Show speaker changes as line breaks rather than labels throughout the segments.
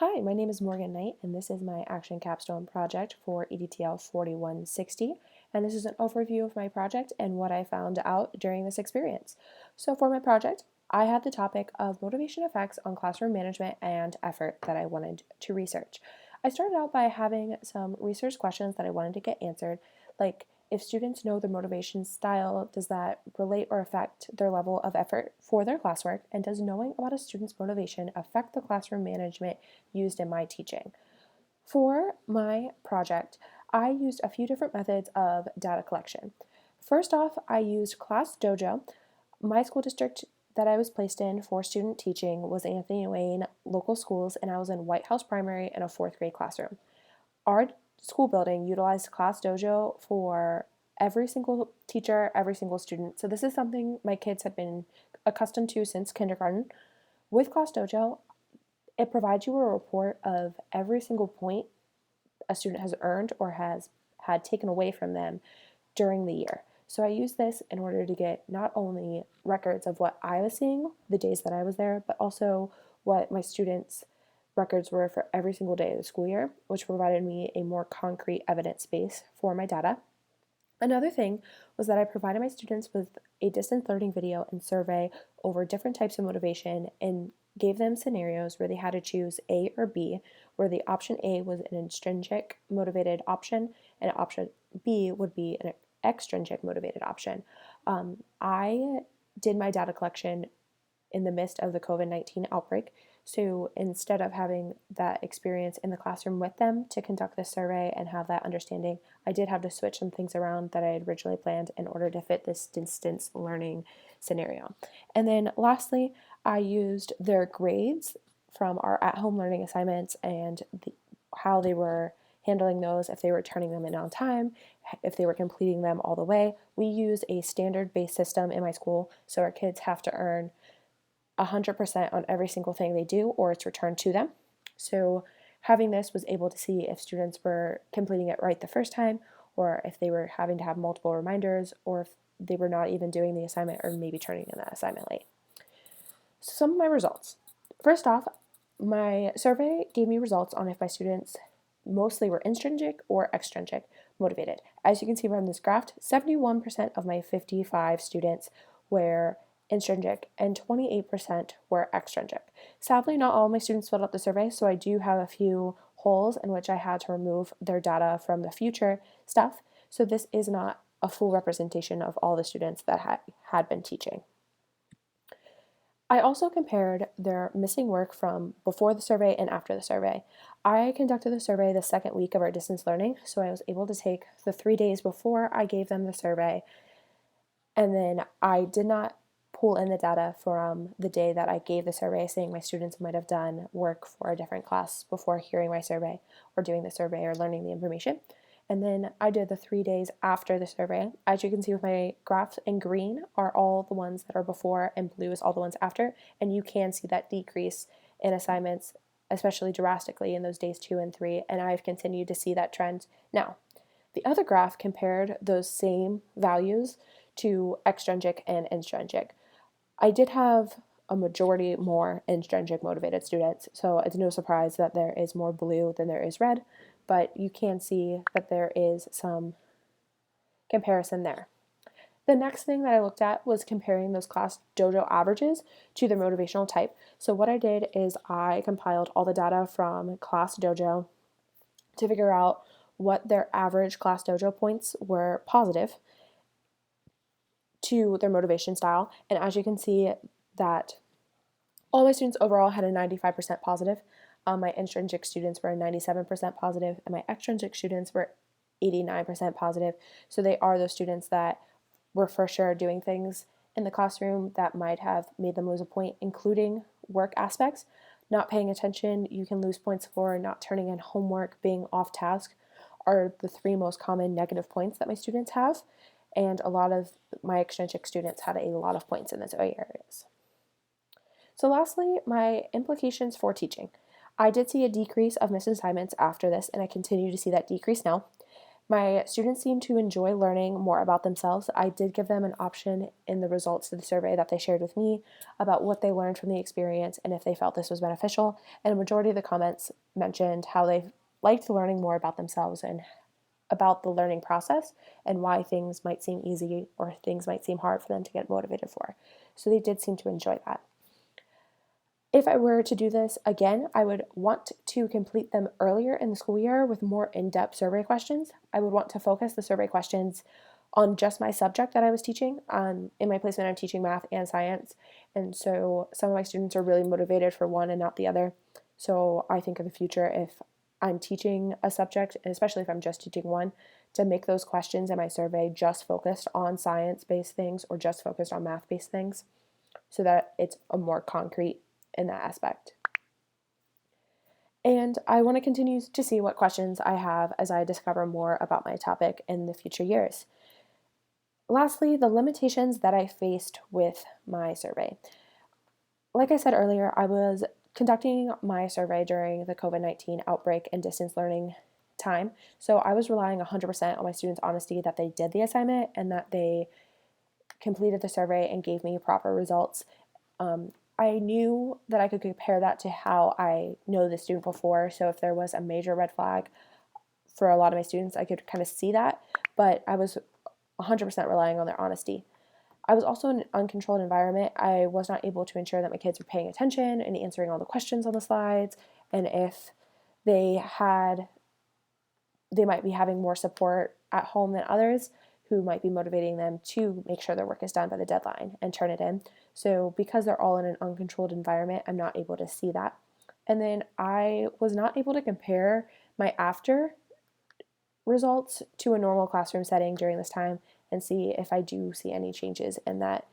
Hi, my name is Morgan Knight, and this is my Action Capstone project for EDTL 4160. And this is an overview of my project and what I found out during this experience. So, for my project, I had the topic of motivation effects on classroom management and effort that I wanted to research. I started out by having some research questions that I wanted to get answered, like if students know their motivation style, does that relate or affect their level of effort for their classwork? And does knowing about a student's motivation affect the classroom management used in my teaching? For my project, I used a few different methods of data collection. First off, I used Class Dojo. My school district that I was placed in for student teaching was Anthony Wayne Local Schools, and I was in White House Primary in a fourth grade classroom. Our school building utilized Class Dojo for every single teacher, every single student. So this is something my kids have been accustomed to since kindergarten. With Class Dojo, it provides you a report of every single point a student has earned or has had taken away from them during the year. So I use this in order to get not only records of what I was seeing the days that I was there, but also what my students' records were for every single day of the school year, which provided me a more concrete evidence base for my data. Another thing was that I provided my students with a distance learning video and survey over different types of motivation and gave them scenarios where they had to choose A or B, where the option A was an intrinsic motivated option and option B would be an extrinsic motivated option. I did my data collection in the midst of the COVID-19 outbreak. So instead of having that experience in the classroom with them to conduct this survey and have that understanding, I did have to switch some things around that I had originally planned in order to fit this distance learning scenario. And then lastly, I used their grades from our at-home learning assignments and how they were handling those, if they were turning them in on time, if they were completing them all the way. We use a standard-based system in my school, so our kids have to earn 100% on every single thing they do or it's returned to them. So having this was able to see if students were completing it right the first time or if they were having to have multiple reminders or if they were not even doing the assignment or maybe turning in that assignment late. So some of my results. First off, my survey gave me results on if my students mostly were intrinsic or extrinsic motivated. As you can see from this graph, 71% of my 55 students were intrinsic and 28% were extrinsic. Sadly, not all of my students filled out the survey, so I do have a few holes in which I had to remove their data from the future stuff. So this is not a full representation of all the students that had been teaching. I also compared their missing work from before the survey and after the survey. I conducted the survey the second week of our distance learning, so I was able to take the 3 days before I gave them the survey, and then I did not pull in the data from the day that I gave the survey, saying my students might have done work for a different class before hearing my survey or doing the survey or learning the information. And then I did the 3 days after the survey. As you can see with my graphs, in green are all the ones that are before and blue is all the ones after. And you can see that decrease in assignments, especially drastically in those days 2 and 3. And I've continued to see that trend now. The other graph compared those same values to extrinsic and intrinsic. I did have a majority more intrinsic motivated students, so it's no surprise that there is more blue than there is red, but you can see that there is some comparison there. The next thing that I looked at was comparing those Class Dojo averages to their motivational type. So what I did is I compiled all the data from Class Dojo to figure out what their average Class Dojo points were positive to their motivation style. And as you can see that all my students overall had a 95% positive. My intrinsic students were 97% positive, and my extrinsic students were 89% positive. So they are those students that were for sure doing things in the classroom that might have made them lose a point, including work aspects. Not paying attention, you can lose points for. Not turning in homework, being off task are the 3 most common negative points that my students have. And a lot of my extrinsic students had a lot of points in those areas. So lastly, my implications for teaching. I did see a decrease of missed assignments after this, and I continue to see that decrease now. My students seem to enjoy learning more about themselves. I did give them an option in the results of the survey that they shared with me about what they learned from the experience and if they felt this was beneficial. And a majority of the comments mentioned how they liked learning more about themselves and about the learning process and why things might seem easy or things might seem hard for them to get motivated for. So they did seem to enjoy that. If I were to do this again, I would want to complete them earlier in the school year with more in-depth survey questions. I would want to focus the survey questions on just my subject that I was teaching. In my placement, I'm teaching math and science, and so some of my students are really motivated for one and not the other. So I think in the future, if I'm teaching a subject, and especially if I'm just teaching one, to make those questions in my survey just focused on science-based things or just focused on math-based things so that it's a more concrete in that aspect. And I want to continue to see what questions I have as I discover more about my topic in the future years. Lastly, the limitations that I faced with my survey. Like I said earlier, I was conducting my survey during the COVID-19 outbreak and distance learning time, so I was relying 100% on my students' honesty that they did the assignment and that they completed the survey and gave me proper results. I knew that I could compare that to how I know the student before, so if there was a major red flag for a lot of my students, I could kind of see that, but I was 100% relying on their honesty. I was also in an uncontrolled environment. I was not able to ensure that my kids were paying attention and answering all the questions on the slides, and if they had, they might be having more support at home than others who might be motivating them to make sure their work is done by the deadline and turn it in. So because they're all in an uncontrolled environment, I'm not able to see that. And then I was not able to compare my after results to a normal classroom setting during this time and see if I do see any changes in that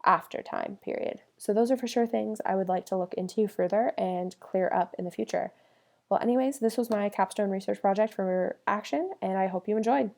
after time period. So those are for sure things I would like to look into further and clear up in the future. Well, anyways, this was my capstone research project for action, and I hope you enjoyed.